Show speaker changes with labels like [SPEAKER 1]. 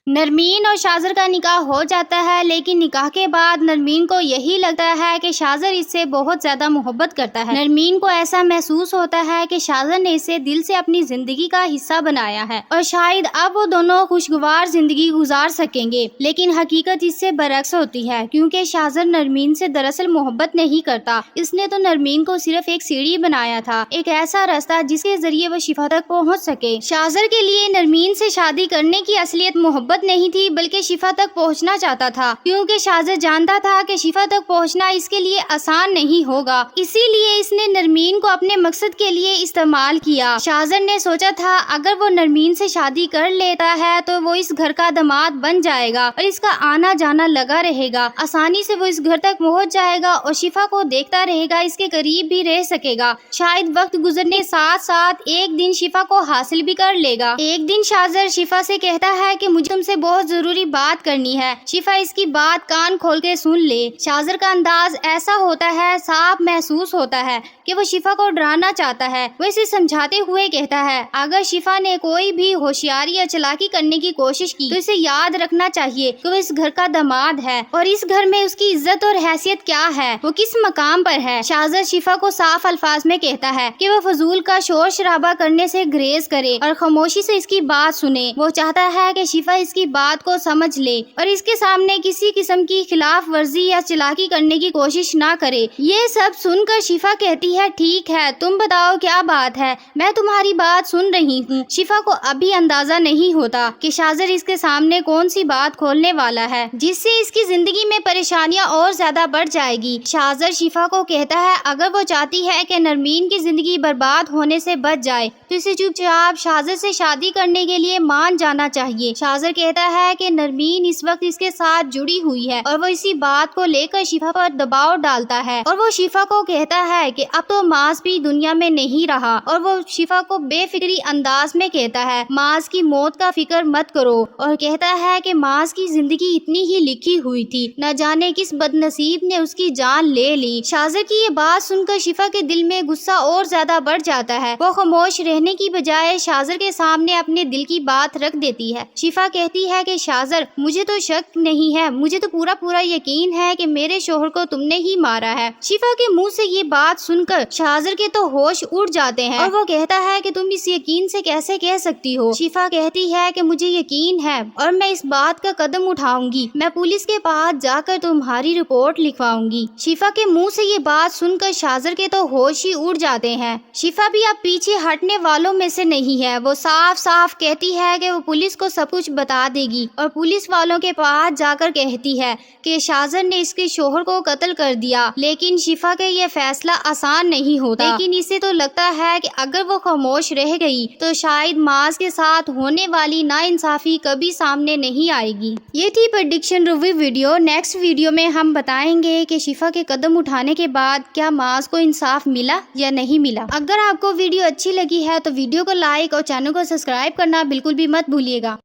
[SPEAKER 1] نرمین اور شاذر کا نکاح ہو جاتا ہے، لیکن نکاح کے بعد نرمین کو یہی لگتا ہے کہ شاذر اس سے بہت زیادہ محبت کرتا ہے۔ نرمین کو ایسا محسوس ہوتا ہے کہ شاذر نے اسے دل سے اپنی زندگی کا حصہ بنایا ہے اور شاید اب وہ دونوں خوشگوار زندگی گزار سکیں گے، لیکن حقیقت اس سے برعکس ہوتی ہے، کیونکہ شاذر نرمین سے دراصل محبت نہیں کرتا۔ اس نے تو نرمین کو صرف ایک سیڑھی بنایا تھا، ایک ایسا راستہ جس کے ذریعے وہ شفا تک پہنچ سکے۔ شاذر کے لیے نرمین سے شادی کرنے کی اصلیت محبت نہیں تھی، بلکہ شفا تک پہنچنا چاہتا تھا، کیونکہ شاذر جانتا تھا کہ شفا تک پہنچنا اس کے لیے آسان نہیں ہوگا، اسی لیے اس نے نرمین کو اپنے مقصد کے لیے استعمال کیا۔ شاذر نے سوچا تھا اگر وہ نرمین سے شادی کر لیتا ہے تو وہ اس گھر کا داماد بن جائے گا اور اس کا آنا جانا لگا رہے گا، آسانی سے وہ اس گھر تک پہنچ جائے گا اور شفا کو دیکھتا رہے گا، اس کے قریب بھی رہ سکے گا، شاید وقت گزرنے ساتھ ساتھ ایک دن شفا کو حاصل بھی کر لے گا۔ ایک دن شاذر شفا سے کہتا ہے کہ مجھے تم سے بہت ضروری بات کرنی ہے۔ شفا اس کی بات کان کھول کے سن لے۔ شاذر کا انداز ایسا ہوتا ہے، صاف محسوس ہوتا ہے کہ وہ شفا کو ڈرانا چاہتا ہے۔ وہ اسے سمجھاتے ہوئے کہتا ہے اگر شفا نے کوئی بھی ہوشیاری یا چالاکی کرنے کی کوشش کی تو اسے یاد رکھنا چاہیے کہ وہ اس گھر کا داماد ہے اور اس گھر میں اس کی عزت اور حیثیت کیا ہے، وہ کس مقام پر ہے۔ شاذر شفا کو صاف الفاظ میں کہتا ہے کہ وہ فضول کا شور شرابہ کرنے سے گریز کرے اور خاموشی سے اس کی بات سنے۔ وہ چاہتا ہے کہ شفا اس کی بات کو سمجھ لے اور اس کے سامنے کسی قسم کی خلاف ورزی یا چالاکی کرنے کی کوشش نہ کرے۔ یہ سب سن کر شفا کہتی ہے ٹھیک ہے، تم بتاؤ کیا بات ہے، میں تمہاری بات سن رہی ہوں۔ شفا کو ابھی اندازہ نہیں ہوتا کہ شاذر اس کے سامنے کون سی بات کھولنے والا ہے جس سے اس کی زندگی میں پریشانیاں اور زیادہ بڑھ جائے گی۔ شاذر شفا کو کہتا ہے اگر وہ چاہتی ہے کہ نرمین کی زندگی برباد ہونے سے بچ جائے تو اسے چپ چاپ شاذر سے شادی کرنے کے لیے مان جانا چاہیے۔ شاذر کہتا ہے کہ نرمین اس وقت اس کے ساتھ جڑی ہوئی ہے اور وہ اسی بات کو لے کر شفا پر دباؤ ڈالتا ہے اور وہ شفا کو کہتا ہے کہ اب تو معاذ بھی دنیا میں نہیں رہا اور وہ شفا کو بے فکری انداز میں کہتا ہے معاذ کی موت کا فکر مت کرو اور کہتا ہے کہ معاذ کی زندگی اتنی ہی لکھی ہوئی تھی، نہ جانے کس بد نصیب نے اس کی جان لے لی۔ شاذر کی یہ بات سن کر شفا کے دل میں غصہ اور زیادہ بڑھ جاتا ہے، وہ خاموش رہنے کی بجائے شاذر کے سامنے اپنے دل کی بات رکھ دیتی ہے۔ شفا کہتی ہے کہ شاذر مجھے تو شک نہیں ہے، مجھے تو پورا یقین ہے کہ میرے شوہر کو تم نے ہی مارا ہے۔ شفا کے منہ سے یہ بات سن کر شاذر کے تو ہوش اڑ جاتے ہیں اور وہ کہتا ہے کہ تم اس یقین سے کیسے کہہ سکتی ہو۔ شفا کہتی ہے کہ مجھے یقین ہے اور میں اس بات کا قدم اٹھاؤں گی، میں پولیس کے پاس جا کر تمہاری رپورٹ لکھواؤں گی۔ شفا کے منہ سے یہ بات سن کر شاذر کے تو ہوش ہی اڑ جاتے ہیں۔ شفا بھی اب پیچھے ہٹنے والوں میں سے نہیں ہے، وہ صاف کہتی ہے کہ وہ پولیس کو سب کچھ بتا دے گی اور پولیس والوں کے پاس جا کر کہتی ہے کہ شاذر نے اس کے شوہر کو قتل کر دیا۔ لیکن شفا کے یہ فیصلہ آسان نہیں ہوتا، لیکن اسے تو لگتا ہے کہ اگر وہ خاموش رہ گئی تو شاید معاذ کے ساتھ ہونے والی ناانصافی کبھی سامنے نہیں آئے گی۔ یہ تھی prediction review video. Next video میں ہم بتائیں گے کہ شفا کے قدم اٹھانے کے بعد کیا معاذ کو انصاف ملا یا نہیں ملا۔ اگر آپ کو ویڈیو اچھی لگی ہے تو ویڈیو کو لائک اور چینل کو سبسکرائب کرنا بالکل بھی مت بھولیے گا۔